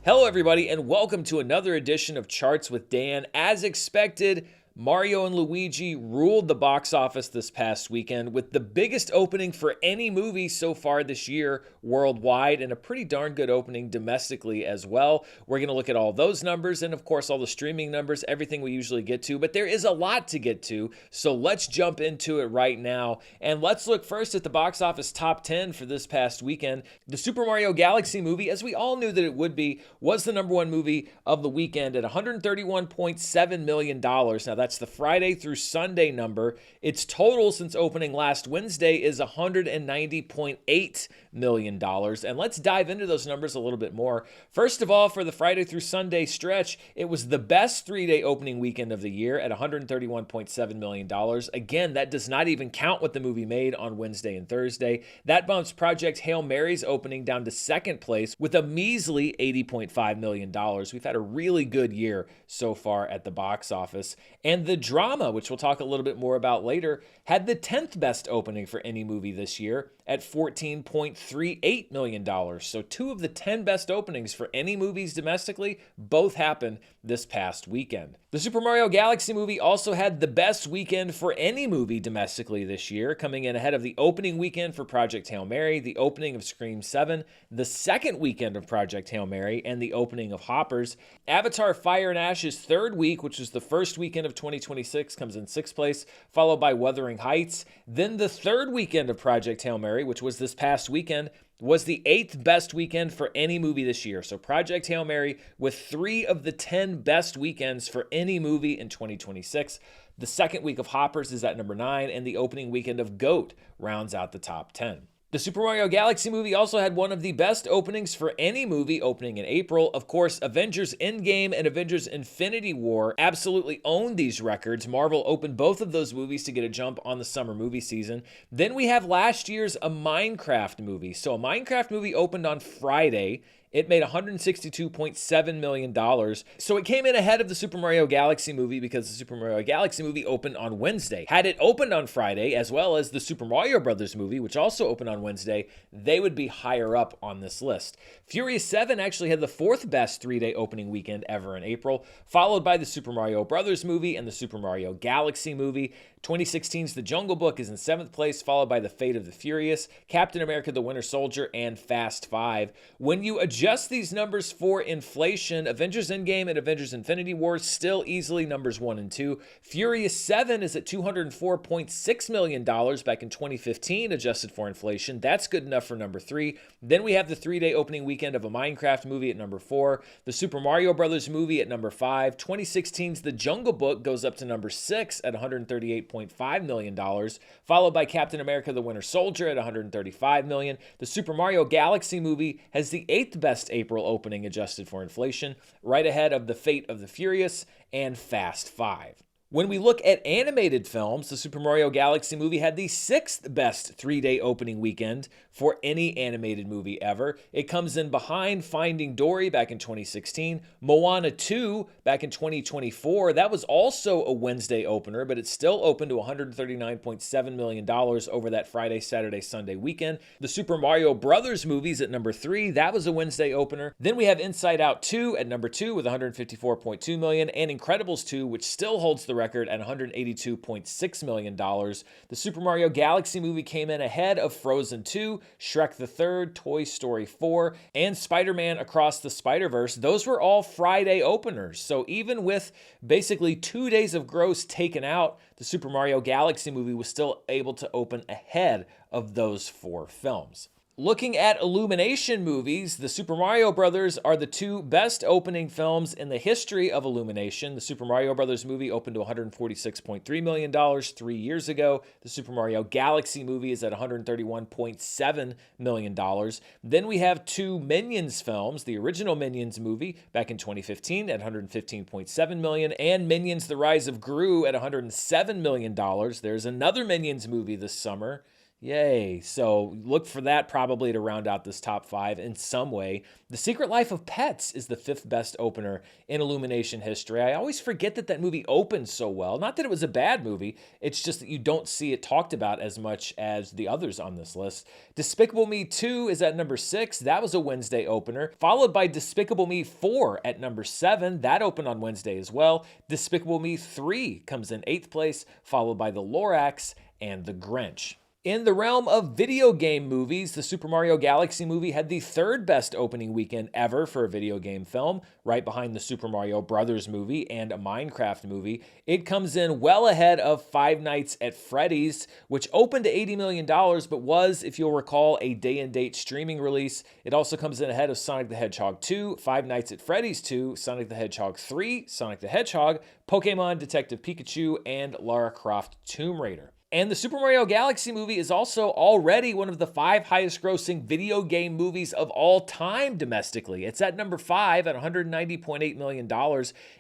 Hello, everybody, and welcome to another edition of Charts with Dan. As expected, Mario and Luigi ruled the box office this past weekend with the biggest opening for any movie so far this year worldwide and a pretty darn good opening domestically as well. We're going to look at all those numbers and, of course, all the streaming numbers, everything we usually get to, but there is a lot to get to, so let's jump into it right now. And let's look first at the box office top 10 for this past weekend. The Super Mario Galaxy movie, as we all knew that it would be, was the number one movie of the weekend at $131.7 million. Now, that's the Friday through Sunday number. Its total since opening last Wednesday is $190.8 million. And let's dive into those numbers a little bit more. First of all, for the Friday through Sunday stretch, it was the best three-day opening weekend of the year at $131.7 million. Again, that does not even count what the movie made on Wednesday and Thursday. That bumps Project Hail Mary's opening down to second place with a measly $80.5 million. We've had a really good year so far at the box office. And the drama, which we'll talk a little bit more about later, had the 10th best opening for any movie this year at $14.38 million. So 2 of the 10 best openings for any movies domestically both happened this past weekend. The Super Mario Galaxy movie also had the best weekend for any movie domestically this year, coming in ahead of the opening weekend for Project Hail Mary, the opening of Scream 7, the second weekend of Project Hail Mary, and the opening of Hoppers. Avatar Fire and Ash's third week, which was the first weekend of 2026, comes in 6th place, followed by Wuthering Heights. Then the third weekend of Project Hail Mary, which was this past weekend, was the 8th best weekend for any movie this year. So Project Hail Mary with 3 of the 10 best weekends for any movie in 2026. The second week of Hoppers is at number 9, and the opening weekend of GOAT rounds out the top 10. The Super Mario Galaxy movie also had one of the best openings for any movie opening in April. Of course, Avengers Endgame and Avengers Infinity War absolutely owned these records. Marvel opened both of those movies to get a jump on the summer movie season. Then we have last year's A Minecraft movie. So a Minecraft movie opened on Friday. It made $162.7 million. So it came in ahead of the Super Mario Galaxy movie because the Super Mario Galaxy movie opened on Wednesday. Had it opened on Friday, as well as the Super Mario Brothers movie, which also opened on Wednesday, they would be higher up on this list. Furious 7 actually had the 4th best 3-day opening weekend ever in April, followed by the Super Mario Brothers movie and the Super Mario Galaxy movie. 2016's The Jungle Book is in 7th place, followed by The Fate of the Furious, Captain America the Winter Soldier, and Fast 5. When you adjust these numbers for inflation, Avengers Endgame and Avengers Infinity War still easily numbers 1 and 2. Furious 7 is at $204.6 million back in 2015, adjusted for inflation. That's good enough for number 3. Then we have the 3-day opening weekend of A Minecraft movie at number 4, the Super Mario Brothers movie at number 5. 2016's The Jungle Book goes up to number 6 at $138.5 million, followed by Captain America the Winter Soldier at $135 million. The Super Mario Galaxy movie has the 8th best April opening adjusted for inflation, right ahead of The Fate of the Furious and Fast 5. When we look at animated films, the Super Mario Galaxy movie had the 6th best 3-day opening weekend for any animated movie ever. It comes in behind Finding Dory back in 2016, Moana 2 back in 2024. That was also a Wednesday opener, but it still opened to $139.7 million over that Friday, Saturday, Sunday weekend. The Super Mario Brothers movies at number 3. That was a Wednesday opener. Then we have Inside Out 2 at number 2 with $154.2 million, and Incredibles 2, which still holds the record at $182.6 million. The Super Mario Galaxy movie came in ahead of Frozen 2, Shrek the Third, Toy Story 4, and Spider-Man Across the Spider-Verse. Those were all Friday openers. So even with basically 2 days of gross taken out, the Super Mario Galaxy movie was still able to open ahead of those 4 films. Looking at Illumination movies, the Super Mario Brothers are the 2 best opening films in the history of Illumination. The Super Mario Brothers movie opened to $146.3 million 3 years ago. The Super Mario Galaxy movie is at $131.7 million. Then we have 2 Minions films, the original Minions movie back in 2015 at $115.7 million, and Minions: The Rise of Gru at $107 million. There's another Minions movie this summer. Yay. So look for that probably to round out this top 5 in some way. The Secret Life of Pets is the 5th best opener in Illumination history. I always forget that that movie opened so well. Not that it was a bad movie, it's just that you don't see it talked about as much as the others on this list. Despicable Me 2 is at number 6. That was a Wednesday opener, followed by Despicable Me 4 at number 7. That opened on Wednesday as well. Despicable Me 3 comes in 8th place, followed by The Lorax and The Grinch. In the realm of video game movies, the Super Mario Galaxy movie had the 3rd best opening weekend ever for a video game film, right behind the Super Mario Brothers movie and a Minecraft movie. It comes in well ahead of Five Nights at Freddy's, which opened to $80 million, but was, if you'll recall, a day-and-date streaming release. It also comes in ahead of Sonic the Hedgehog 2, Five Nights at Freddy's 2, Sonic the Hedgehog 3, Sonic the Hedgehog, Pokemon Detective Pikachu, and Lara Croft Tomb Raider. And the Super Mario Galaxy movie is also already one of the 5 highest grossing video game movies of all time domestically. It's at number 5 at $190.8 million.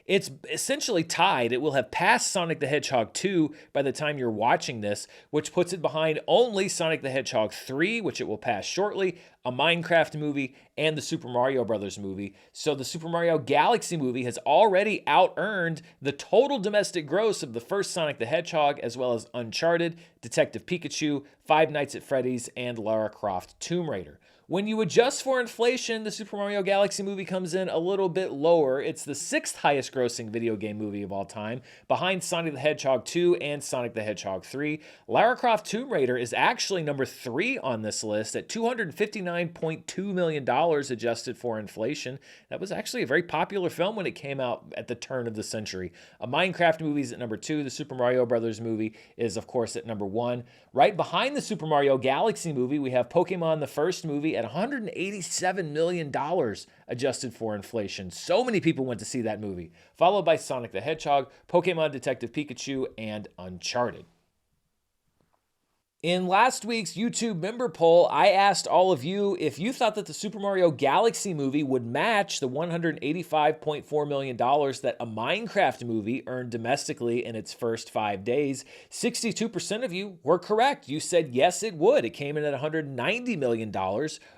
It's essentially tied. It will have passed Sonic the Hedgehog 2 by the time you're watching this, which puts it behind only Sonic the Hedgehog 3, which it will pass shortly, a Minecraft movie, and the Super Mario Brothers movie. So the Super Mario Galaxy movie has already out-earned the total domestic gross of the first Sonic the Hedgehog, as well as Uncharted, Detective Pikachu, Five Nights at Freddy's, and Lara Croft Tomb Raider. When you adjust for inflation, the Super Mario Galaxy movie comes in a little bit lower. It's the 6th highest grossing video game movie of all time, behind Sonic the Hedgehog 2 and Sonic the Hedgehog 3. Lara Croft Tomb Raider is actually number 3 on this list at $259.2 million adjusted for inflation. That was actually a very popular film when it came out at the turn of the century. A Minecraft movie is at number 2. The Super Mario Brothers movie is, of course, at number 1. Right behind the Super Mario Galaxy movie, we have Pokemon the first movie at $187 million adjusted for inflation. So many people went to see that movie. Followed by Sonic the Hedgehog, Pokemon Detective Pikachu, and Uncharted. In last week's YouTube member poll, I asked all of you if you thought that the Super Mario Galaxy movie would match the $185.4 million that a Minecraft movie earned domestically in its first 5 days. 62% of you were correct. You said yes, it would. It came in at $190 million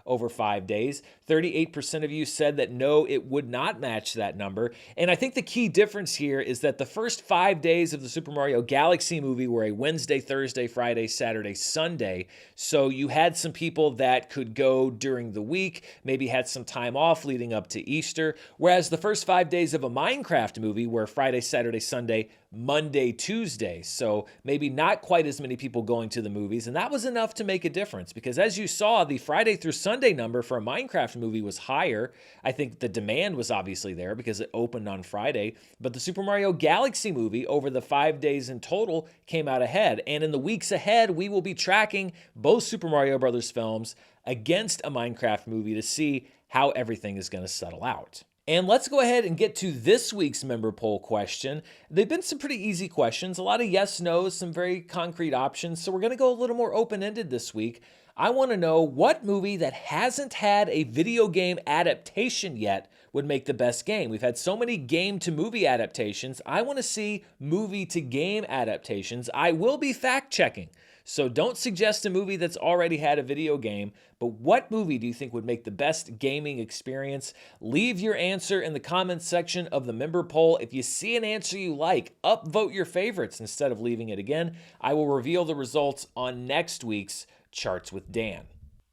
over 5 days. 38% of you said that no, it would not match that number. And I think the key difference here is that the first 5 days of the Super Mario Galaxy movie were a Wednesday, Thursday, Friday, Saturday, Sunday. So you had some people that could go during the week, maybe had some time off leading up to Easter. Whereas the first 5 days of a Minecraft movie were Friday, Saturday, Sunday, Monday, Tuesday. So maybe not quite as many people going to the movies. And that was enough to make a difference because as you saw, the Friday through Sunday number for a Minecraft movie was higher. I think the demand was obviously there because it opened on Friday. But the Super Mario Galaxy movie over the 5 days in total came out ahead. And in the weeks ahead, we will be tracking both Super Mario Brothers films against a Minecraft movie to see how everything is going to settle out. And let's go ahead and get to this week's member poll question. They've been some pretty easy questions, a lot of yes, no's, some very concrete options. So we're going to go a little more open-ended this week. I want to know what movie that hasn't had a video game adaptation yet would make the best game. We've had so many game-to-movie adaptations. I want to see movie-to-game adaptations. I will be fact-checking. So don't suggest a movie that's already had a video game, but what movie do you think would make the best gaming experience? Leave your answer in the comments section of the member poll. If you see an answer you like, upvote your favorites instead of leaving it again. I will reveal the results on next week's Charts with Dan.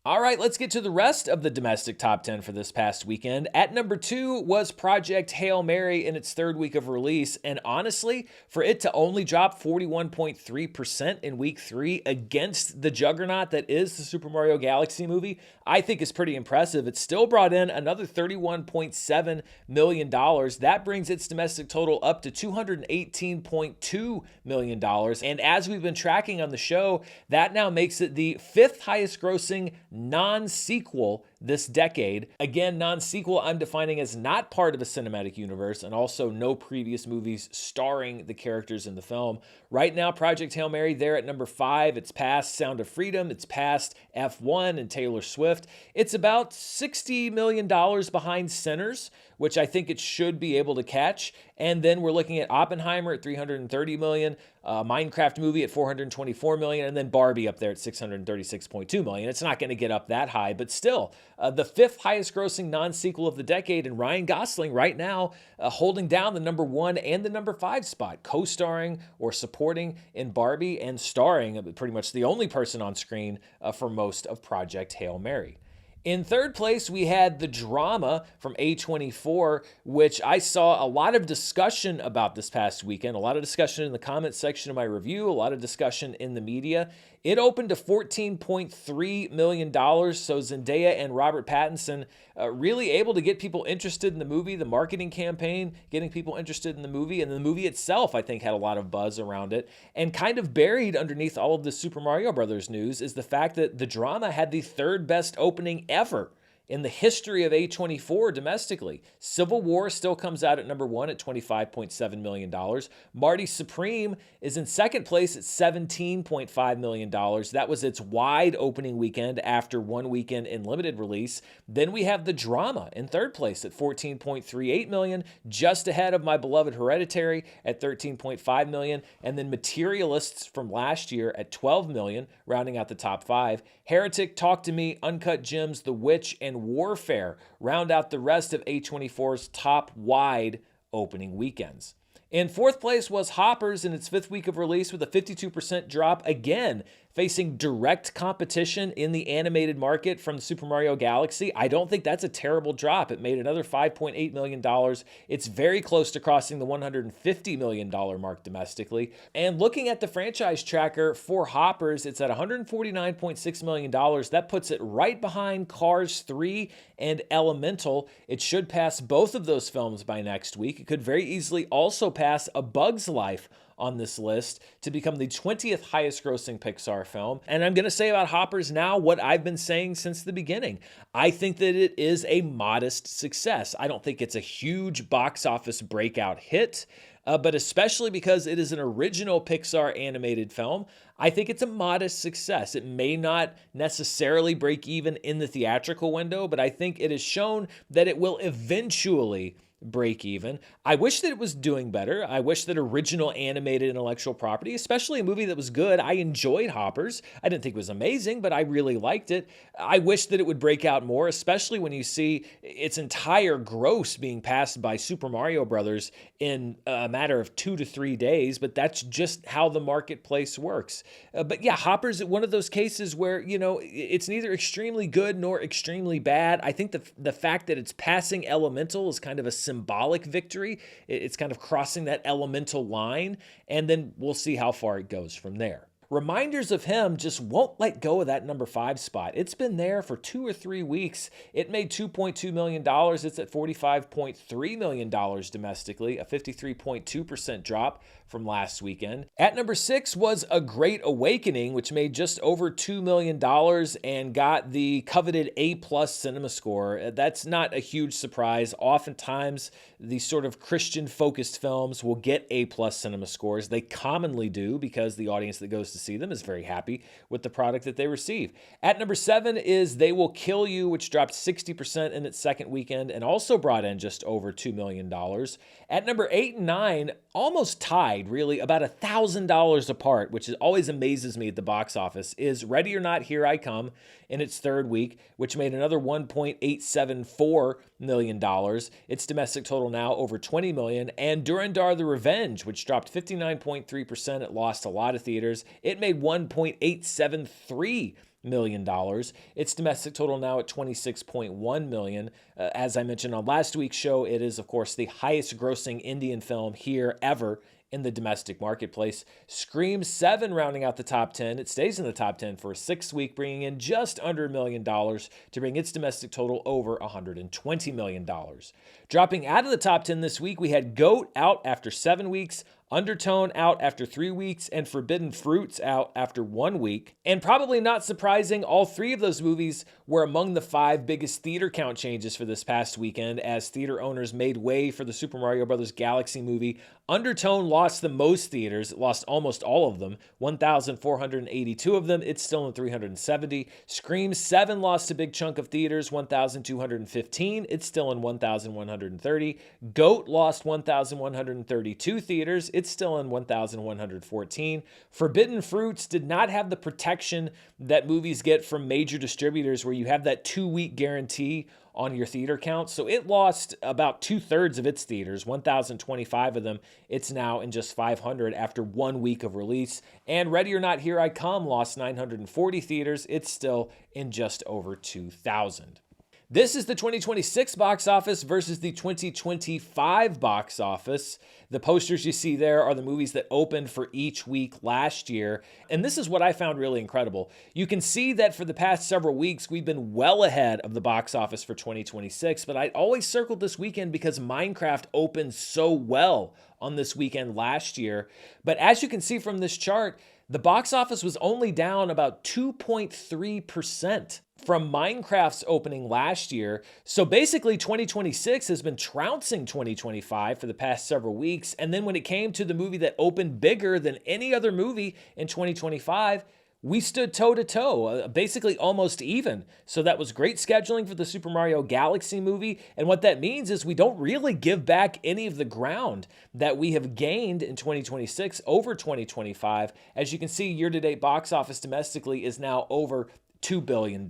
All right, let's get to the rest of the domestic top 10 for this past weekend. At number 2 was Project Hail Mary in its 3rd week of release. And honestly, for it to only drop 41.3% in week 3 against the juggernaut that is the Super Mario Galaxy movie, I think is pretty impressive. It still brought in another $31.7 million. That brings its domestic total up to $218.2 million. And as we've been tracking on the show, that now makes it the 5th highest grossing non-sequel this decade. Again, non-sequel I'm defining as not part of a cinematic universe, and also no previous movies starring the characters in the film. Right now, Project Hail Mary there at number 5. It's past Sound of Freedom. It's past F1 and Taylor Swift. It's about $60 million behind Sinners, which I think it should be able to catch. And then we're looking at Oppenheimer at $330 million, Minecraft movie at $424 million, and then Barbie up there at $636.2 million. It's not going to get up that high, but still, the 5th highest grossing non-sequel of the decade, and Ryan Gosling right now holding down the number 1 and the number 5 spot, co-starring or supporting in Barbie and starring, pretty much the only person on screen for most of Project Hail Mary. In third place, we had The Drama from A24, which I saw a lot of discussion about this past weekend, a lot of discussion in the comments section of my review, a lot of discussion in the media. It opened to $14.3 million, so Zendaya and Robert Pattinson really able to get people interested in the movie, the marketing campaign, getting people interested in the movie, and the movie itself, I think, had a lot of buzz around it. And kind of buried underneath all of the Super Mario Brothers news is the fact that The Drama had the 3rd best opening ever in the history of A24 domestically. Civil War still comes out at number 1 at $25.7 million. Marty Supreme is in second place at $17.5 million. That was its wide opening weekend after one weekend in limited release. Then we have The Drama in third place at $14.38 million, just ahead of my beloved Hereditary at $13.5 million. And then Materialists from last year at $12 million, rounding out the top 5. Heretic, Talk to Me, Uncut Gems, The Witch, and Warfare round out the rest of A24's top wide opening weekends. In fourth place was Hoppers in its 5th week of release with a 52% drop, again facing direct competition in the animated market from the Super Mario Galaxy. I don't think that's a terrible drop. It made another $5.8 million. It's very close to crossing the $150 million mark domestically. And looking at the franchise tracker for Hoppers, it's at $149.6 million. That puts it right behind Cars 3 and Elemental. It should pass both of those films by next week. It could very easily also pass A Bug's Life on this list to become the 20th highest grossing Pixar film. And I'm going to say about Hoppers now what I've been saying since the beginning. I think that it is a modest success. I don't think it's a huge box office breakout hit, but especially because it is an original Pixar animated film, I think it's a modest success. It may not necessarily break even in the theatrical window, but I think it has shown that it will eventually break even. I wish that it was doing better. I wish that original animated intellectual property, especially a movie that was good. I enjoyed Hoppers. I didn't think it was amazing, but I really liked it. I wish that it would break out more, especially when you see its entire gross being passed by Super Mario Brothers in a matter of 2 to 3 days, but that's just how the marketplace works. But yeah, Hoppers is one of those cases where, it's neither extremely good nor extremely bad. I think the fact that it's passing Elemental is kind of a symbolic victory. It's kind of crossing that Elemental line, and then we'll see how far it goes from there. Reminders of Him just won't let go of that number 5 spot. It's been there for 2 or 3 weeks. It made $2.2 million. It's at $45.3 million domestically, a 53.2% drop from last weekend. At number 6 was A Great Awakening, which made just over $2 million and got the coveted A+ cinema score. That's not a huge surprise. Oftentimes, these sort of Christian-focused films will get A+ cinema scores. They commonly do because the audience that goes to see them is very happy with the product that they receive. At number 7 is They Will Kill You, which dropped 60% in its second weekend and also brought in just over $2 million. At number 8 and 9, almost tied, really, about $1,000 apart, which always amazes me at the box office, is Ready or Not, Here I Come in its third week, which made another $1.874 million. Its domestic total now over $20 million. And Durandar the Revenge, which dropped 59.3%. It lost a lot of theaters. It made $1.873 million. Its domestic total now at $26.1 million. As I mentioned on last week's show, it is, of course, the highest grossing Indian film here ever in the domestic marketplace. Scream 7 rounding out the top 10. It stays in the top 10 for a 6th week, bringing in just under $1 million to bring its domestic total over $120 million. Dropping out of the top 10 this week, we had Goat out after 7 weeks. Undertone out after 3 weeks, and Forbidden Fruits out after 1 week. And probably not surprising, all 3 of those movies were among the 5 biggest theater count changes for this past weekend as theater owners made way for the Super Mario Bros. Galaxy movie. Undertone lost the most theaters, lost almost all of them, 1,482 of them. It's still in 370. Scream 7 lost a big chunk of theaters, 1,215. It's still in 1,130. Goat lost 1,132 theaters. It's still in 1,114. Forbidden Fruits did not have the protection that movies get from major distributors where you have that 2-week guarantee on your theater count. So it lost about 2/3 of its theaters, 1,025 of them. It's now in just 500 after 1 week of release. And Ready or Not, Here I Come lost 940 theaters. It's still in just over 2,000. This is the 2026 box office versus the 2025 box office. The posters you see there are the movies that opened for each week last year. And this is what I found really incredible. You can see that for the past several weeks, we've been well ahead of the box office for 2026, but I always circled this weekend because Minecraft opened so well on this weekend last year. But as you can see from this chart, the box office was only down about 2.3% from Minecraft's opening last year. So basically 2026 has been trouncing 2025 for the past several weeks. And then when it came to the movie that opened bigger than any other movie in 2025, we stood toe-to-toe, basically almost even. So that was great scheduling for the Super Mario Galaxy movie. And what that means is we don't really give back any of the ground that we have gained in 2026 over 2025. As you can see, year-to-date box office domestically is now over $2 billion.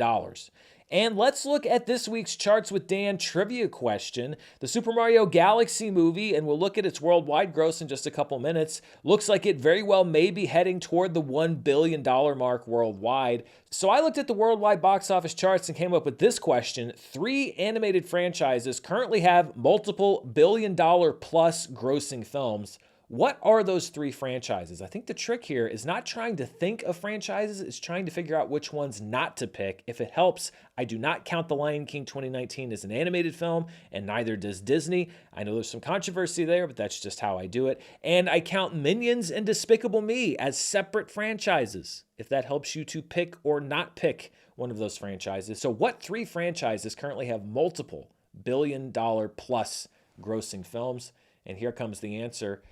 And let's look at this week's Charts with Dan trivia question. The Super Mario Galaxy movie, and we'll look at its worldwide gross in just a couple minutes, looks like it very well may be heading toward the $1 billion mark worldwide. So I looked at the worldwide box office charts and came up with this question. 3 animated franchises currently have multiple billion-dollar-plus grossing films. What are those 3 franchises? I think the trick here is not trying to think of franchises, it's trying to figure out which ones not to pick. If it helps, I do not count The Lion King 2019 as an animated film, and neither does Disney. I know there's some controversy there, but that's just how I do it. And I count Minions and Despicable Me as separate franchises, if that helps you to pick or not pick one of those franchises. So what 3 franchises currently have multiple billion-dollar-plus grossing films? And here comes the answer.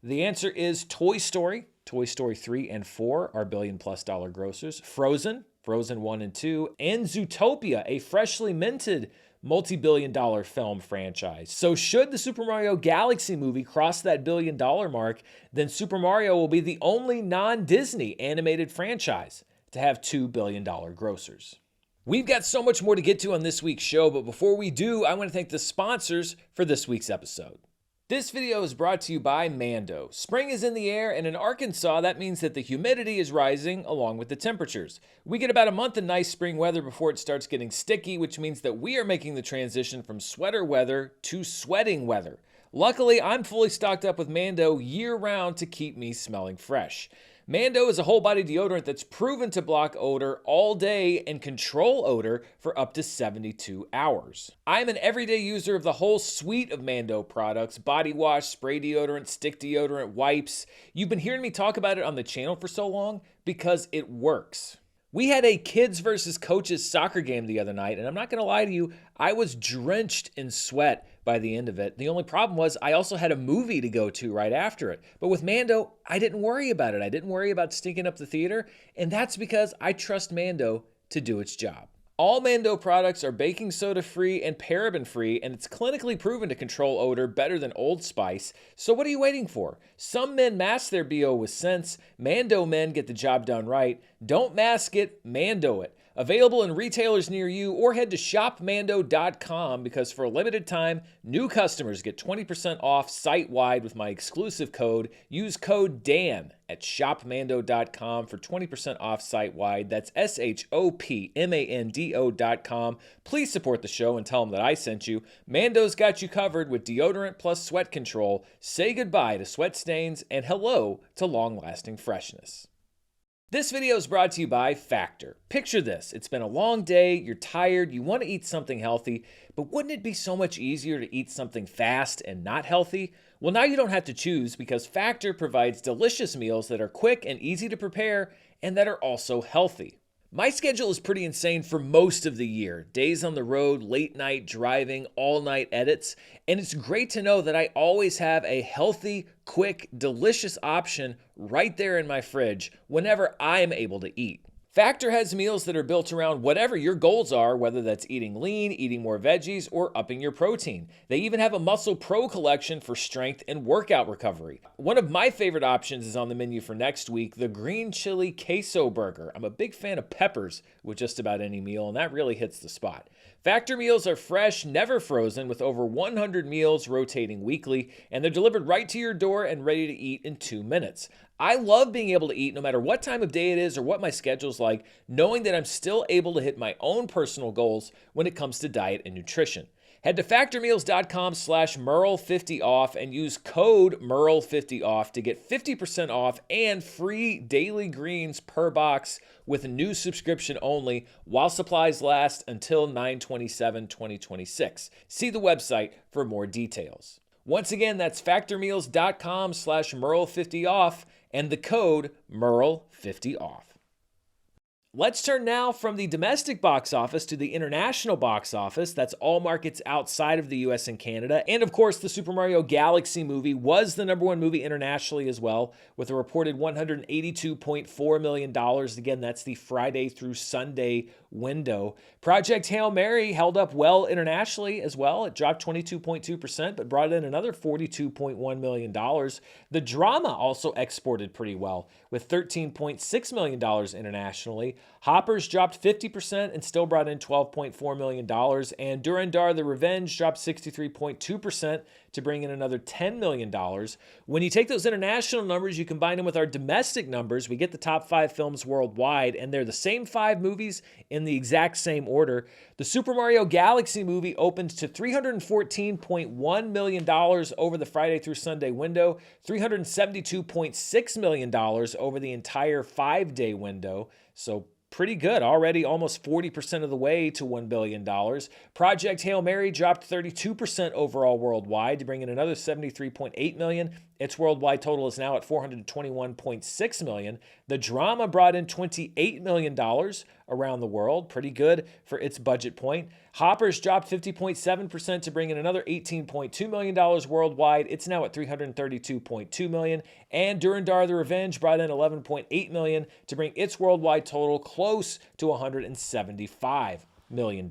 The answer is Toy Story. Toy Story 3 and 4 are billion-plus dollar grossers. Frozen 1 and 2, and Zootopia, a freshly minted multi-billion-dollar film franchise. So should the Super Mario Galaxy movie cross that billion-dollar mark, then Super Mario will be the only non-Disney animated franchise to have $2 billion grossers. We've got so much more to get to on this week's show, but before we do, I want to thank the sponsors for this week's episode. This video is brought to you by Mando. Spring is in the air, and in Arkansas, that means that the humidity is rising along with the temperatures. We get about a month of nice spring weather before it starts getting sticky, which means that we are making the transition from sweater weather to sweating weather. Luckily, I'm fully stocked up with Mando year-round to keep me smelling fresh. Mando is a whole-body deodorant that's proven to block odor all day and control odor for up to 72 hours. I'm an everyday user of the whole suite of Mando products: body wash, spray deodorant, stick deodorant, wipes. You've been hearing me talk about it on the channel for so long because it works. We had a kids versus coaches soccer game the other night, and I'm not going to lie to you, I was drenched in sweat by the end of it. The only problem was I also had a movie to go to right after it. But with Mando, I didn't worry about it. I didn't worry about stinking up the theater, and that's because I trust Mando to do its job. All Mando products are baking soda free and paraben free, and it's clinically proven to control odor better than Old Spice. So what are you waiting for? Some men mask their BO with sense. Mando men get the job done right. Don't mask it, Mando it. Available in retailers near you, or head to shopmando.com, because for a limited time, new customers get 20% off site-wide with my exclusive code. Use code DAN at shopmando.com for 20% off site-wide. That's shopmando.com. Please support the show and tell them that I sent you. Mando's got you covered with deodorant plus sweat control. Say goodbye to sweat stains and hello to long-lasting freshness. This video is brought to you by Factor. Picture this. It's been a long day, you're tired, you want to eat something healthy, but wouldn't it be so much easier to eat something fast and not healthy? Well, now you don't have to choose because Factor provides delicious meals that are quick and easy to prepare and that are also healthy. My schedule is pretty insane for most of the year. Days on the road, late night driving, all night edits. And it's great to know that I always have a healthy, quick, delicious option right there in my fridge whenever I am able to eat. Factor has meals that are built around whatever your goals are, whether that's eating lean, eating more veggies, or upping your protein. They even have a Muscle Pro collection for strength and workout recovery. One of my favorite options is on the menu for next week, the green chili queso burger. I'm a big fan of peppers with just about any meal, and that really hits the spot. Factor meals are fresh, never frozen, with over 100 meals rotating weekly, and they're delivered right to your door and ready to eat in 2 minutes. I love being able to eat no matter what time of day it is or what my schedule's like, knowing that I'm still able to hit my own personal goals when it comes to diet and nutrition. Head to factormeals.com/Murrell50off and use code Murrell50off to get 50% off and free daily greens per box with a new subscription only while supplies last until 9/27/2026. See the website for more details. Once again, that's factormeals.com/Murrell50off and the code Murrell50off. Let's turn now from the domestic box office to the international box office. That's all markets outside of the US and Canada. And of course, the Super Mario Galaxy movie was the #1 movie internationally as well, with a reported $182.4 million. Again, that's the Friday through Sunday window. Project Hail Mary held up well internationally as well. It dropped 22.2%, but brought in another $42.1 million. The drama also exported pretty well, with $13.6 million internationally. Hoppers dropped 50% and still brought in $12.4 million. And Durandar the Revenge dropped 63.2% to bring in another $10 million. When you take those international numbers, you combine them with our domestic numbers, we get the top 5 films worldwide, and they're the same 5 movies in the exact same order. The Super Mario Galaxy movie opened to $314.1 million over the Friday through Sunday window, $372.6 million over the entire 5-day window. So pretty good. Already almost 40% of the way to $1 billion. Project Hail Mary dropped 32% overall worldwide to bring in another $73.8 million. Its worldwide total is now at $421.6 million. The drama brought in $28 million around the world. Pretty good for its budget point. Hoppers dropped 50.7% to bring in another $18.2 million worldwide. It's now at $332.2 million. And Durandar the Revenge brought in $11.8 million to bring its worldwide total close to $175 million.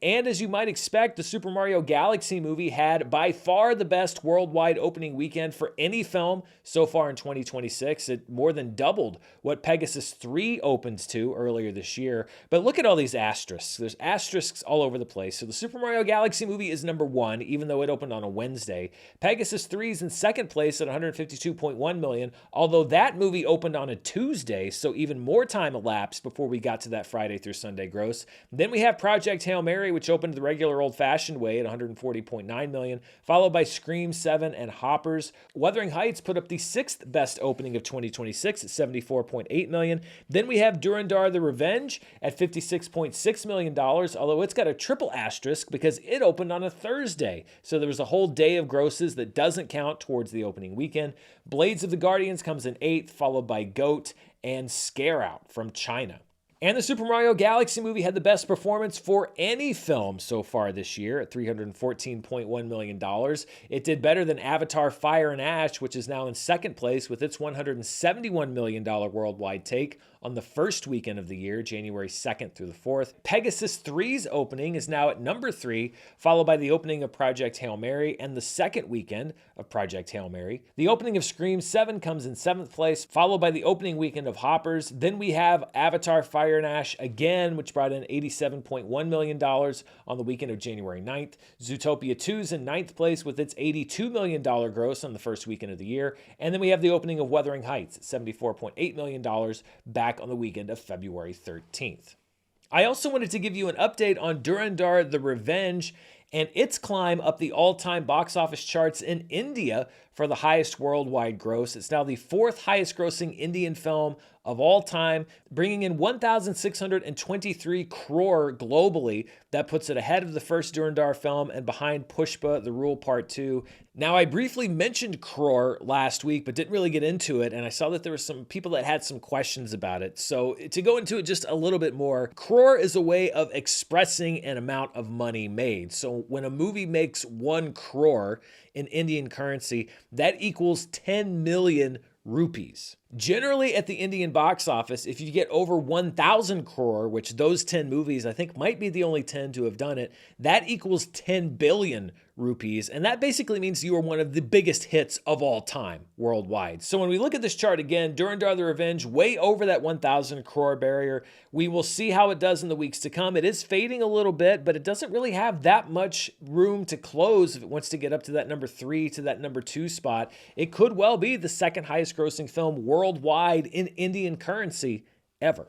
And as you might expect, the Super Mario Galaxy movie had by far the best worldwide opening weekend for any film so far in 2026. It more than doubled what Pegasus 3 opened to earlier this year. But look at all these asterisks. There's asterisks all over the place. So the Super Mario Galaxy movie is #1, even though it opened on a Wednesday. Pegasus 3 is in second place at $152.1 million, although that movie opened on a Tuesday, so even more time elapsed before we got to that Friday through Sunday gross. Then we have Project Hail Mary, which opened the regular old-fashioned way at $140.9 million, followed by Scream 7 and Hoppers. Wuthering Heights put up the 6th best opening of 2026 at $74.8 million. Then we have Durandar the Revenge at $56.6 million, although it's got a triple asterisk because it opened on a Thursday. So there was a whole day of grosses that doesn't count towards the opening weekend. Blades of the Guardians comes in 8th, followed by Goat and Scare Out from China. And the Super Mario Galaxy movie had the best performance for any film so far this year at $314.1 million. It did better than Avatar Fire and Ash, which is now in second place with its $171 million worldwide take on the first weekend of the year, January 2nd through the 4th. Pegasus 3's opening is now at #3, followed by the opening of Project Hail Mary and the second weekend of Project Hail Mary. The opening of Scream 7 comes in 7th place, followed by the opening weekend of Hoppers. Then we have Avatar Fire and Ash again, which brought in $87.1 million on the weekend of January 9th. Zootopia 2's in 9th place with its $82 million gross on the first weekend of the year. And then we have the opening of Wuthering Heights at $74.8 million back on the weekend of February 13th. I also wanted to give you an update on Durandar the Revenge and its climb up the all-time box office charts in India for the highest worldwide gross. It's now the fourth highest grossing Indian film of all time, bringing in 1,623 crore globally. That puts it ahead of the first Dhurandhar film and behind Pushpa, The Rule Part 2. Now, I briefly mentioned crore last week, but didn't really get into it, and I saw that there were some people that had some questions about it. So to go into it just a little bit more, crore is a way of expressing an amount of money made. So when a movie makes 1 crore in Indian currency, that equals 10 million rupees. Generally, at the Indian box office, if you get over 1,000 crore, which those 10 movies I think might be the only 10 to have done it, that equals 10 billion rupees. And that basically means you are one of the biggest hits of all time worldwide. So when we look at this chart again, Dhurandhar the Revenge, way over that 1,000 crore barrier. We will see how it does in the weeks to come. It is fading a little bit, but it doesn't really have that much room to close if it wants to get up to that number 3 to that number 2 spot. It could well be the second highest grossing film worldwide in Indian currency ever.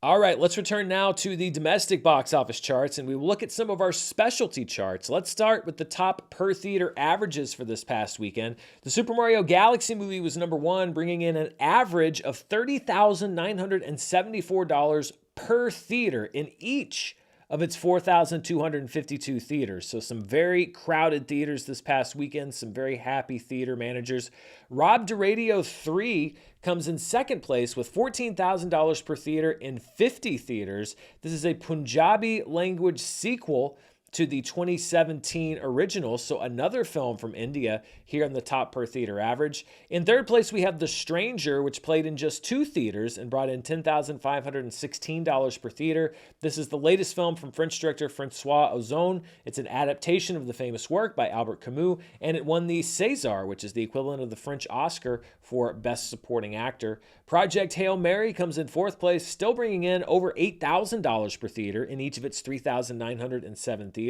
All right, let's return now to the domestic box office charts, and we will look at some of our specialty charts. Let's start with the top per theater averages for this past weekend. The Super Mario Galaxy movie was number 1, bringing in an average of $30,974 per theater in each of its 4,252 theaters. So some very crowded theaters this past weekend, some very happy theater managers. Rob Radio 3 comes in second place with $14,000 per theater in 50 theaters. This is a Punjabi language sequel to the 2017 original, so another film from India here on the top per theater average. In third place, we have The Stranger, which played in just 2 theaters and brought in $10,516 per theater. This is the latest film from French director François Ozon. It's an adaptation of the famous work by Albert Camus, and it won the César, which is the equivalent of the French Oscar for Best Supporting Actor. Project Hail Mary comes in fourth place, still bringing in over $8,000 per theater in each of its 3,907 theaters.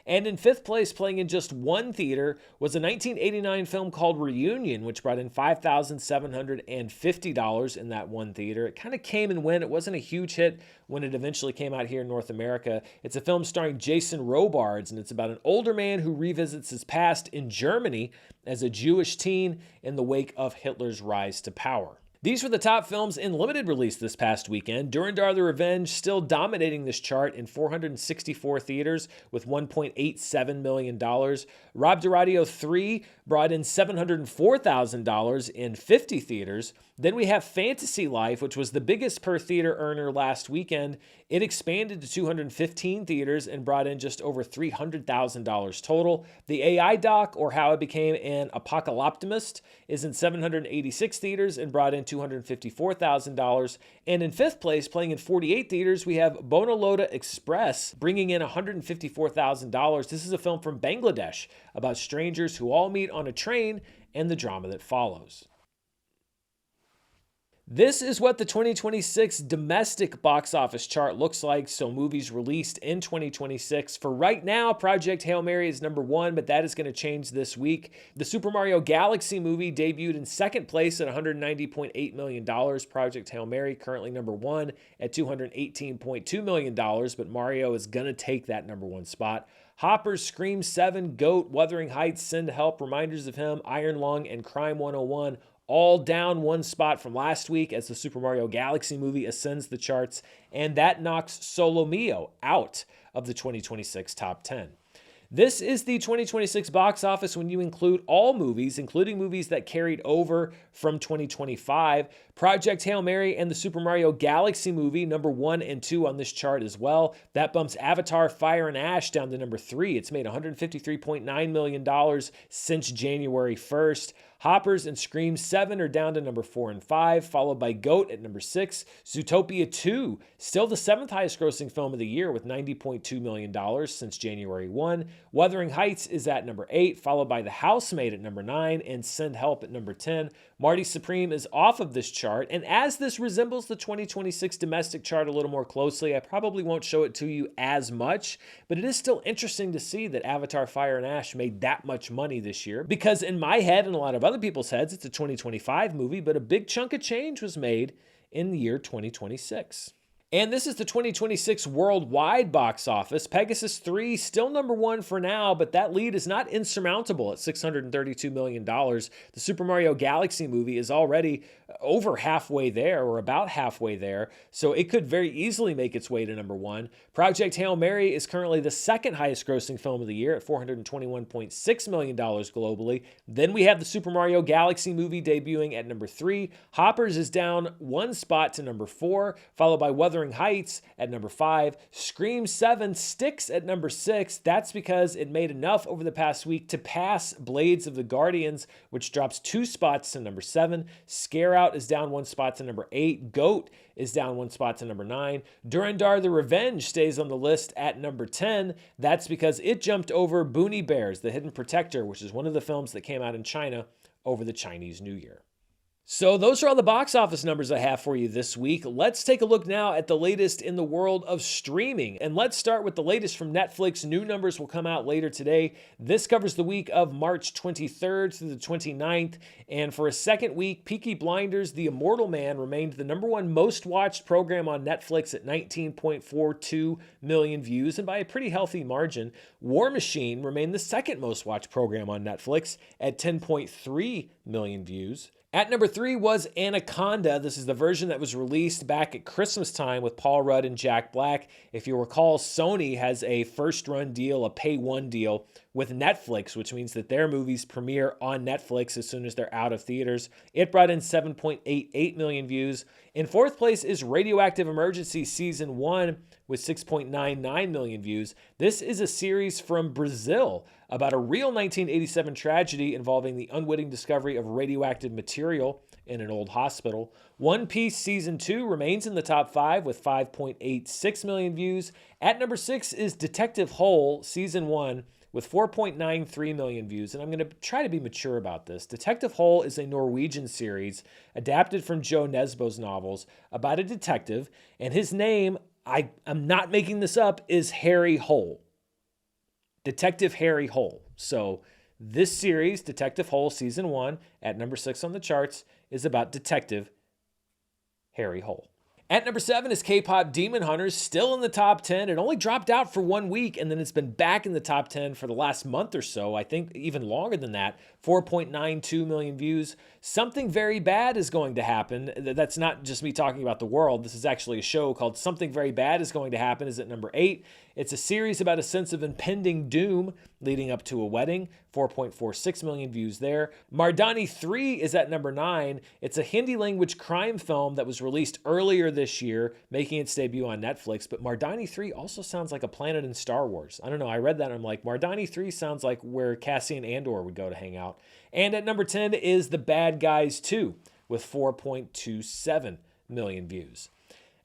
And in fifth place, playing in just 1 theater, was a 1989 film called Reunion, which brought in $5,750 in that 1 theater. It kind of came and went. It wasn't a huge hit when it eventually came out here in North America. It's a film starring Jason Robards, and it's about an older man who revisits his past in Germany as a Jewish teen in the wake of Hitler's rise to power. These were the top films in limited release this past weekend. Dhurandhar the Revenge still dominating this chart in 464 theaters with $1.87 million. Rob Radio 3 brought in $704,000 in 50 theaters. Then we have Fantasy Life, which was the biggest per theater earner last weekend. It expanded to 215 theaters and brought in just over $300,000 total. The AI doc, or How I Became an Apocalyptimist, is in 786 theaters and brought in $254,000. And in fifth place, playing in 48 theaters, we have Bonaloda Express, bringing in $154,000. This is a film from Bangladesh about strangers who all meet on a train and the drama that follows. This is what the 2026 domestic box office chart looks like, so movies released in 2026. For right now, Project Hail Mary is number 1, but that is going to change this week. The Super Mario Galaxy movie debuted in second place at $190.8 million. Project Hail Mary currently number 1 at $218.2 million, but Mario is going to take that number 1 spot. Hopper, Scream 7, Goat, Wuthering Heights, Send Help, Reminders of Him, Iron Lung, and Crime 101 all down 1 spot from last week as the Super Mario Galaxy movie ascends the charts, and that knocks Solo Mio out of the 2026 top 10. This is the 2026 box office when you include all movies, including movies that carried over from 2025. Project Hail Mary and the Super Mario Galaxy movie, number 1 and 2 on this chart as well. That bumps Avatar Fire and Ash down to number 3. It's made $153.9 million since January 1st. Hoppers and Scream 7 are down to number 4 and 5, followed by Goat at number 6. Zootopia 2, still the 7th highest grossing film of the year with $90.2 million since January 1. Wuthering Heights is at number 8, followed by The Housemaid at number 9 and Send Help at number 10. Marty Supreme is off of this chart, and as this resembles the 2026 domestic chart a little more closely, I probably won't show it to you as much, but it is still interesting to see that Avatar Fire and Ash made that much money this year, because in my head and a lot of other people's heads, it's a 2025 movie, but a big chunk of change was made in the year 2026. And this is the 2026 worldwide box office. Pegasus 3 still number one for now, but that lead is not insurmountable at $632 million. The Super Mario Galaxy movie is already over halfway there, or about halfway there, so it could very easily make its way to number one. Project Hail Mary is currently the second highest grossing film of the year at $421.6 million globally. Then we have the Super Mario Galaxy movie debuting at number 3. Hoppers is down one spot to number 4, followed by Wuthering Heights at number 5. Scream 7 sticks at number 6. That's because it made enough over the past week to pass Blades of the Guardians, which drops 2 spots to number 7. Scare Out is down 1 spot to number 8. Goat is down 1 spot to number 9. Durandar the Revenge stays on the list at number 10. That's because it jumped over Boonie Bears, The Hidden Protector, which is one of the films that came out in China over the Chinese New Year. So those are all the box office numbers I have for you this week. Let's take a look now at the latest in the world of streaming. And let's start with the latest from Netflix. New numbers will come out later today. This covers the week of March 23rd through the 29th. And for a second week, Peaky Blinders, The Immortal Man remained the number one most watched program on Netflix at 19.42 million views, and by a pretty healthy margin. War Machine remained the second most watched program on Netflix at 10.3 million views. At number 3 was Anaconda. This is the version that was released back at Christmas time with Paul Rudd and Jack Black. If you recall, Sony has a first-run deal, a pay-one deal with Netflix, which means that their movies premiere on Netflix as soon as they're out of theaters. It brought in 7.88 million views. In fourth place is Radioactive Emergency Season 1 with 6.99 million views. This is a series from Brazil about a real 1987 tragedy involving the unwitting discovery of radioactive material in an old hospital. One Piece Season 2 remains in the top 5 with 5.86 million views. At number 6 is Detective Hole Season 1 with 4.93 million views. And I'm going to try to be mature about this. Detective Hole is a Norwegian series adapted from Joe Nesbo's novels about a detective, and his name, I'm not making this up, is Harry Hole. Detective Harry Hole. So this series, Detective Hole Season 1, at number 6 on the charts, is about Detective Harry Hole. At number 7 is K-pop Demon Hunters, still in the top 10. It only dropped out for 1 week, and then it's been back in the top 10 for the last month or so. I think even longer than that. 4.92 million views. Something Very Bad is going to happen. That's not just me talking about the world. This is actually a show called Something Very Bad is Going to Happen, is at number 8. It's a series about a sense of impending doom leading up to a wedding. 4.46 million views there. Mardani 3 is at number 9. It's a Hindi language crime film that was released earlier this year, making its debut on Netflix. But Mardani 3 also sounds like a planet in Star Wars. I don't know. I read that and I'm like, Mardani 3 sounds like where Cassian Andor would go to hang out. And at number 10 is The Bad Guys 2 with 4.27 million views.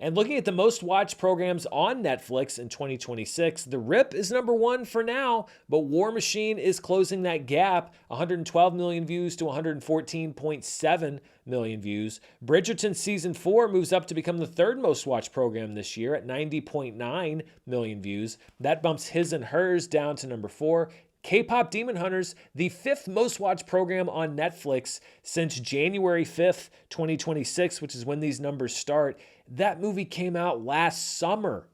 And looking at the most watched programs on Netflix in 2026, The Rip is number 1 for now, but War Machine is closing that gap, 112 million views to 114.7 million views. Bridgerton Season 4 moves up to become the third most watched program this year at 90.9 million views. That bumps His and Hers down to number 4. K-pop Demon Hunters, the 5th most watched program on Netflix since January 5th, 2026, which is when these numbers start. That movie came out last summer,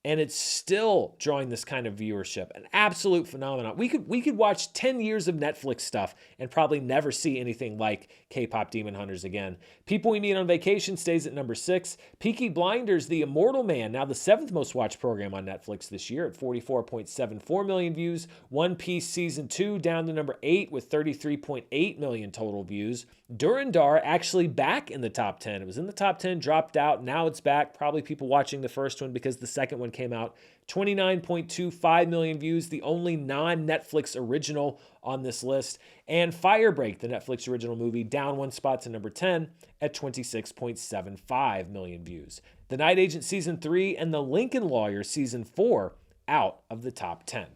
and it's still drawing this kind of viewership. An absolute phenomenon. We could watch 10 years of Netflix stuff and probably never see anything like K-pop Demon Hunters again. People We Meet on Vacation stays at number 6. Peaky Blinders, The Immortal Man, now the 7th most watched program on Netflix this year at 44.74 million views. One Piece Season 2 down to number 8 with 33.8 million total views. Durandar actually back in the top 10. It was in the top 10, dropped out. Now it's back. Probably people watching the first one because the second one came out. 29.25 million views, the only non-Netflix original on this list. And Firebreak, the Netflix original movie, down 1 spot to number 10 at 26.75 million views. The Night Agent Season 3 and The Lincoln Lawyer Season 4 out of the top 10.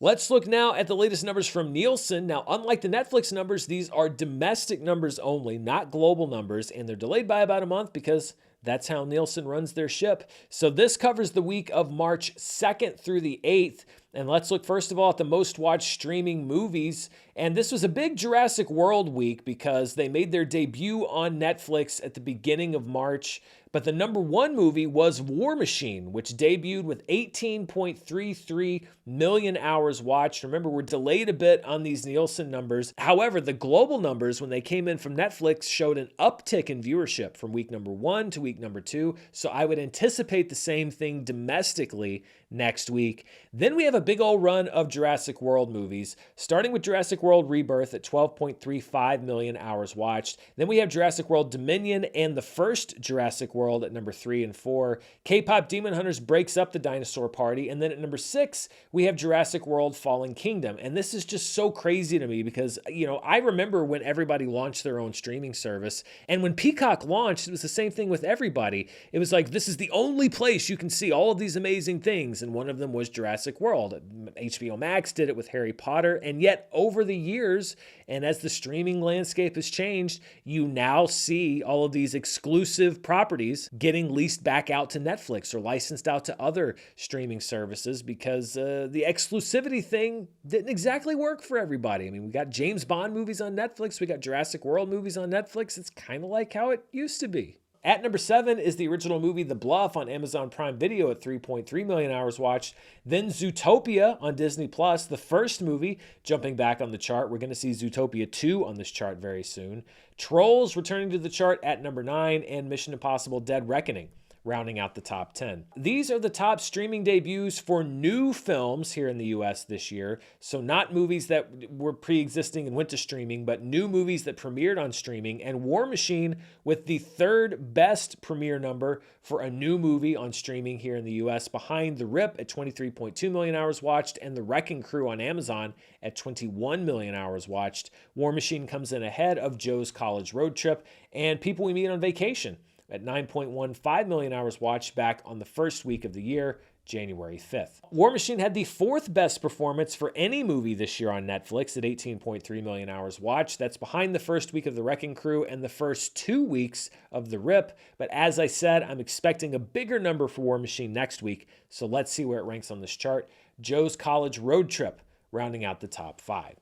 Let's look now at the latest numbers from Nielsen. Now, unlike the Netflix numbers, these are domestic numbers only, not global numbers, and they're delayed by about a month because That's how Nielsen runs their ship. So this covers the week of March 2nd through the 8th. And let's look first of all at the most watched streaming movies. And this was a big Jurassic World week because they made their debut on Netflix at the beginning of March. But the number one movie was War Machine, which debuted with 18.33 million hours watched. Remember, we're delayed a bit on these Nielsen numbers. However, the global numbers, when they came in from Netflix, showed an uptick in viewership from week number 1 to week number 2. So I would anticipate the same thing domestically next week. Then we have a big old run of Jurassic World movies, starting with Jurassic World Rebirth at 12.35 million hours watched. Then we have Jurassic World Dominion and the first Jurassic World at number 3 and 4. K-Pop Demon Hunters breaks up the dinosaur party. And then at number 6, we have Jurassic World Fallen Kingdom. And this is just so crazy to me because, I remember when everybody launched their own streaming service. And when Peacock launched, it was the same thing with everybody. It was like, this is the only place you can see all of these amazing things. And one of them was Jurassic World. HBO Max did it with Harry Potter. And yet over the years, and as the streaming landscape has changed, you now see all of these exclusive properties getting leased back out to Netflix or licensed out to other streaming services because the exclusivity thing didn't exactly work for everybody. I mean, we got James Bond movies on Netflix. We got Jurassic World movies on Netflix. It's kind of like how it used to be. At number 7 is the original movie The Bluff on Amazon Prime Video at 3.3 million hours watched. Then Zootopia on Disney Plus, the first movie jumping back on the chart. We're going to see Zootopia 2 on this chart very soon. Trolls returning to the chart at number 9, and Mission Impossible Dead Reckoning rounding out the top 10. These are the top streaming debuts for new films here in the US this year. So not movies that were pre-existing and went to streaming, but new movies that premiered on streaming. And War Machine with the third best premiere number for a new movie on streaming here in the US, behind The Rip at 23.2 million hours watched and The Wrecking Crew on Amazon at 21 million hours watched. War Machine comes in ahead of Joe's College Road Trip and People We Meet on Vacation at 9.15 million hours watched back on the first week of the year, January 5th. War Machine had the fourth best performance for any movie this year on Netflix at 18.3 million hours watched. That's behind the first week of The Wrecking Crew and the first 2 weeks of The Rip. But as I said, I'm expecting a bigger number for War Machine next week. So let's see where it ranks on this chart. Joe's College Road Trip rounding out the top 5.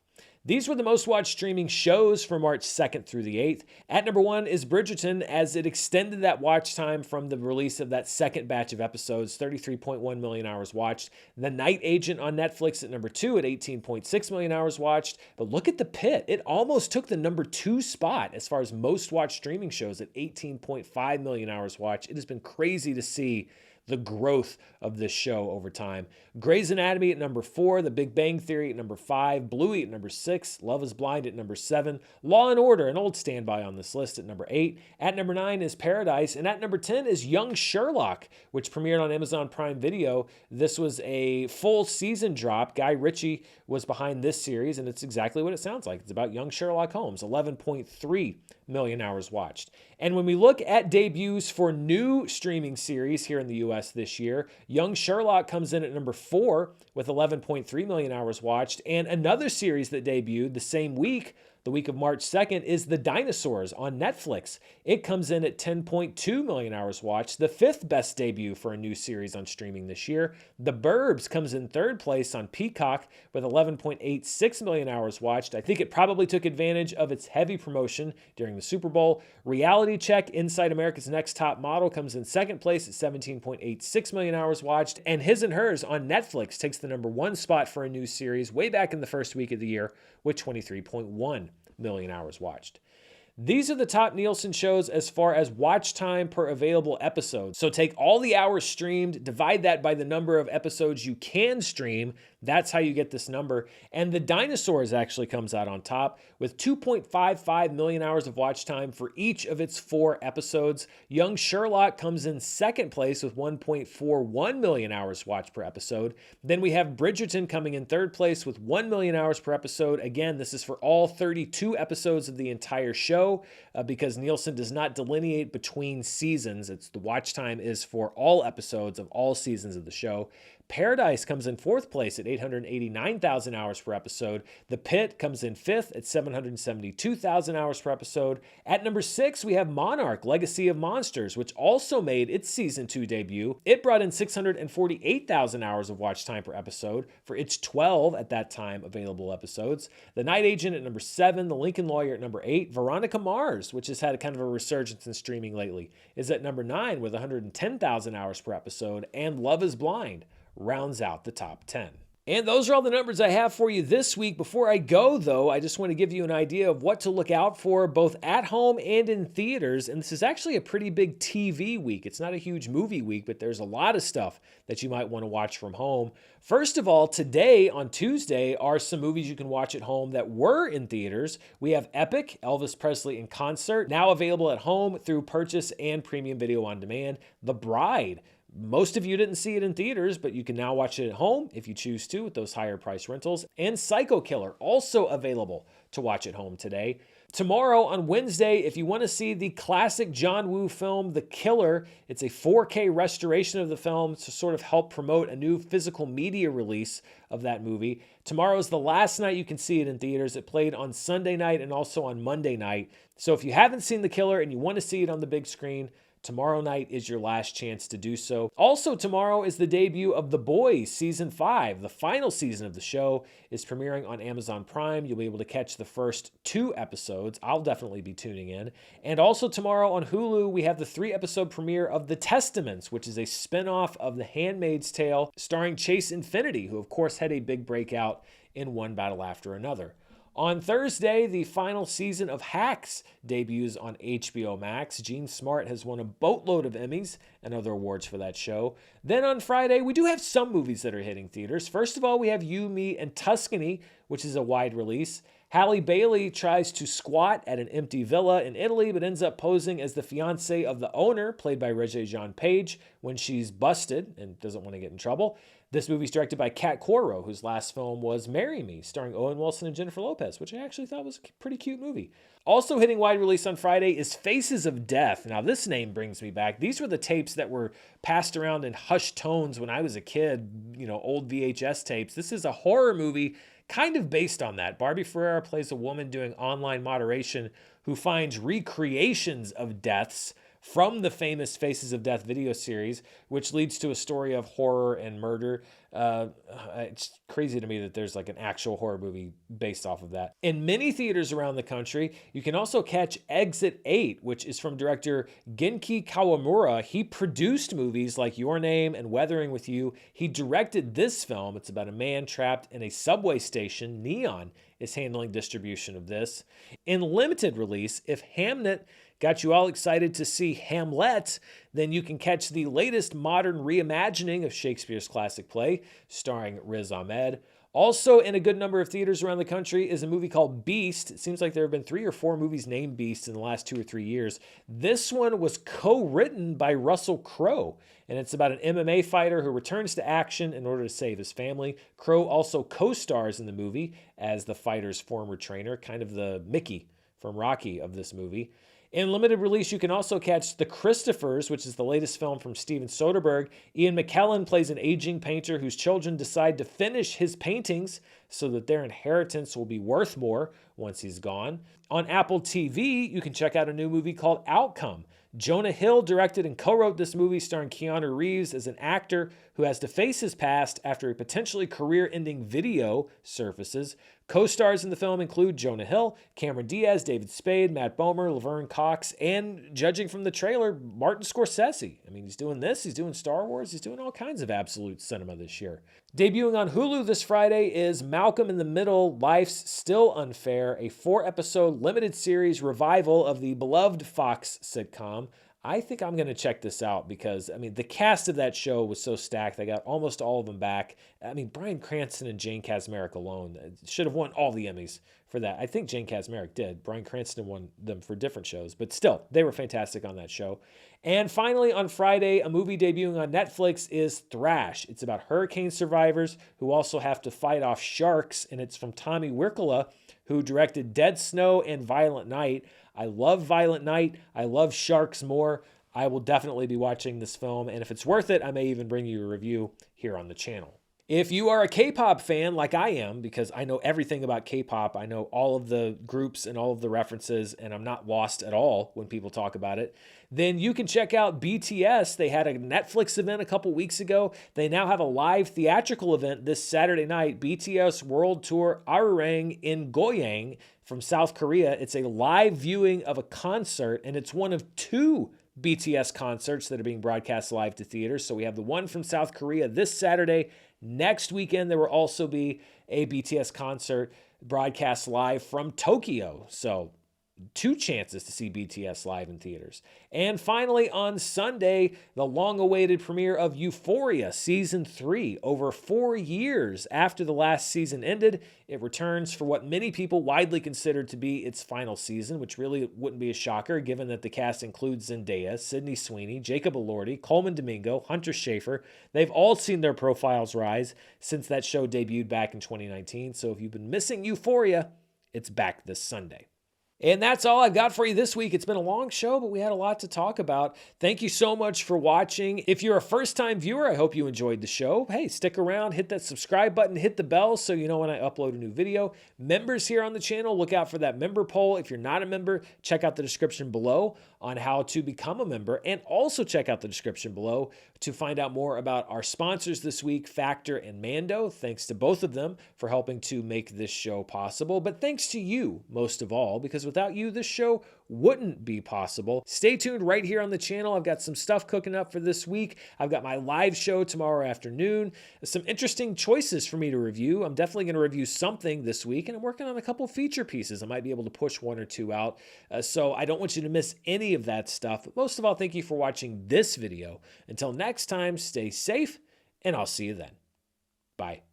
These were the most watched streaming shows for March 2nd through the 8th. At number 1 is Bridgerton, as it extended that watch time from the release of that second batch of episodes, 33.1 million hours watched. The Night Agent on Netflix at number 2 at 18.6 million hours watched. But look at The Pit. It almost took the number 2 spot as far as most watched streaming shows at 18.5 million hours watched. It has been crazy to see the growth of this show over time. Grey's Anatomy at number 4, The Big Bang Theory at number 5, Bluey at number 6, Love is Blind at number 7, Law and Order, an old standby on this list, at number 8. At number 9 is Paradise, and at number 10 is Young Sherlock, which premiered on Amazon Prime Video. This was a full season drop. Guy Ritchie was behind this series, and it's exactly what it sounds like. It's about young Sherlock Holmes, 11.3 million hours watched. And when we look at debuts for new streaming series here in the US this year, Young Sherlock comes in at number 4 with 11.3 million hours watched. And another series that debuted the same week, the week of March 2nd, is The Dinosaurs on Netflix. It comes in at 10.2 million hours watched, the 5th best debut for a new series on streaming this year. The Burbs comes in 3rd place on Peacock with 11.86 million hours watched. I think it probably took advantage of its heavy promotion during the Super Bowl. Reality Check, Inside America's Next Top Model, comes in 2nd place at 17.86 million hours watched. And His and Hers on Netflix takes the number 1 spot for a new series way back in the first week of the year with 23.1 million hours watched. These are the top Nielsen shows as far as watch time per available episode. So take all the hours streamed, divide that by the number of episodes you can stream. That's how you get this number. And The Dinosaurs actually comes out on top with 2.55 million hours of watch time for each of its 4 episodes. Young Sherlock comes in 2nd place with 1.41 million hours watched per episode. Then we have Bridgerton coming in 3rd place with 1 million hours per episode. Again, this is for all 32 episodes of the entire show because Nielsen does not delineate between seasons. The watch time is for all episodes of all seasons of the show. Paradise comes in 4th place at 889,000 hours per episode. The Pit comes in 5th at 772,000 hours per episode. At number 6, we have Monarch, Legacy of Monsters, which also made its season 2 debut. It brought in 648,000 hours of watch time per episode for its 12, at that time, available episodes. The Night Agent at number 7, The Lincoln Lawyer at number 8, Veronica Mars, which has had kind of a resurgence in streaming lately, is at number 9 with 110,000 hours per episode, and Love is Blind rounds out the top 10. And those are all the numbers I have for you this week. Before I go, though, I just want to give you an idea of what to look out for both at home and in theaters. And this is actually a pretty big TV week. It's not a huge movie week, but there's a lot of stuff that you might want to watch from home. First of all, today on Tuesday are some movies you can watch at home that were in theaters. We have Epic, Elvis Presley in Concert, now available at home through purchase and premium video on demand. The Bride. Most of you didn't see it in theaters, but you can now watch it at home if you choose to with those higher price rentals. And Psycho Killer, also available to watch at home today. Tomorrow on Wednesday, if you want to see the classic John Woo film, The Killer, it's a 4K restoration of the film to sort of help promote a new physical media release of that movie. Tomorrow is the last night you can see it in theaters. It played on Sunday night and also on Monday night. So if you haven't seen The Killer and you want to see it on the big screen, tomorrow night is your last chance to do so. Also, tomorrow is the debut of The Boys Season 5. The final season of the show is premiering on Amazon Prime. You'll be able to catch the first 2 episodes. I'll definitely be tuning in. And also tomorrow on Hulu, we have the 3-episode premiere of The Testaments, which is a spinoff of The Handmaid's Tale, starring Chase Infinity, who of course had a big breakout in One Battle After Another. On Thursday, the final season of Hacks debuts on HBO Max. Gene Smart has won a boatload of Emmys and other awards for that show. Then on Friday, we do have some movies that are hitting theaters. First of all, we have You, Me, and Tuscany, which is a wide release. Halle Bailey tries to squat at an empty villa in Italy, but ends up posing as the fiancée of the owner, played by Regé-Jean Page, when she's busted and doesn't want to get in trouble. This movie's directed by Kat Coiro, whose last film was Marry Me, starring Owen Wilson and Jennifer Lopez, which I actually thought was a pretty cute movie. Also hitting wide release on Friday is Faces of Death. Now, this name brings me back. These were the tapes that were passed around in hushed tones when I was a kid, old VHS tapes. This is a horror movie kind of based on that. Barbie Ferreira plays a woman doing online moderation who finds recreations of deaths from the famous Faces of Death video series, which leads to a story of horror and murder. It's crazy to me that there's like an actual horror movie based off of that. In many theaters around the country, you can also catch Exit 8, which is from director Genki Kawamura. He produced movies like Your Name and Weathering with You. He directed this film. It's about a man trapped in a subway station. Neon is handling distribution of this. In limited release, if Hamnet got you all excited to see Hamlet, then you can catch the latest modern reimagining of Shakespeare's classic play, starring Riz Ahmed. Also in a good number of theaters around the country is a movie called Beast. It seems like there have been 3 or 4 movies named Beast in the last 2 or 3 years. This one was co-written by Russell Crowe, and it's about an MMA fighter who returns to action in order to save his family. Crowe also co-stars in the movie as the fighter's former trainer, kind of the Mickey from Rocky of this movie. In limited release, you can also catch The Christophers, which is the latest film from Steven Soderbergh. Ian McKellen plays an aging painter whose children decide to finish his paintings so that their inheritance will be worth more once he's gone. On Apple TV, you can check out a new movie called Outcome. Jonah Hill directed and co-wrote this movie starring Keanu Reeves as an actor who has to face his past after a potentially career-ending video surfaces. Co-stars in the film include Jonah Hill, Cameron Diaz, David Spade, Matt Bomer, Laverne Cox, and, judging from the trailer, Martin Scorsese. I mean, he's doing this, he's doing Star Wars, he's doing all kinds of absolute cinema this year. Debuting on Hulu this Friday is Malcolm in the Middle, Life's Still Unfair, a 4-episode limited series revival of the beloved Fox sitcom. I think I'm going to check this out because, the cast of that show was so stacked. They got almost all of them back. Bryan Cranston and Jane Kasmerick alone should have won all the Emmys for that. I think Jane Kasmerick did. Bryan Cranston won them for different shows, but still, they were fantastic on that show. And finally, on Friday, a movie debuting on Netflix is Thrash. It's about hurricane survivors who also have to fight off sharks, and it's from Tommy Wirkola, who directed Dead Snow and Violent Night. I love Violent Night. I love Sharks more. I will definitely be watching this film, and if it's worth it, I may even bring you a review here on the channel. If you are a K-pop fan like I am, because I know everything about K-pop, I know all of the groups and all of the references, and I'm not lost at all when people talk about it, then you can check out BTS. They had a Netflix event a couple weeks ago. They now have a live theatrical event this Saturday night, BTS World Tour Arirang in Goyang from South Korea. It's a live viewing of a concert, and it's one of two BTS concerts that are being broadcast live to theaters. So we have the one from South Korea this Saturday. Next weekend, there will also be a BTS concert broadcast live from Tokyo. So two chances to see BTS live in theaters. And finally, on Sunday, the long-awaited premiere of Euphoria Season 3. Over 4 years after the last season ended, it returns for what many people widely consider to be its final season, which really wouldn't be a shocker given that the cast includes Zendaya, Sydney Sweeney, Jacob Elordi, Coleman Domingo, Hunter Schafer. They've all seen their profiles rise since that show debuted back in 2019. So if you've been missing Euphoria, it's back this Sunday. And that's all I've got for you this week. It's been a long show, but we had a lot to talk about. Thank you so much for watching. If you're a first-time viewer, I hope you enjoyed the show. Hey, stick around, hit that subscribe button, hit the bell so you know when I upload a new video. Members here on the channel, look out for that member poll. If you're not a member, check out the description below on how to become a member, and also check out the description below to find out more about our sponsors this week, Factor and Mando. Thanks to both of them for helping to make this show possible. But thanks to you, most of all, because without you, this show wouldn't be possible. Stay tuned right here on the channel. I've got some stuff cooking up for this week. I've got my live show tomorrow afternoon. Some interesting choices for me to review. I'm definitely going to review something this week, and I'm working on a couple feature pieces. I might be able to push one or two out. So I don't want you to miss any of that stuff. But most of all, thank you for watching this video. Until next time, stay safe, and I'll see you then. Bye.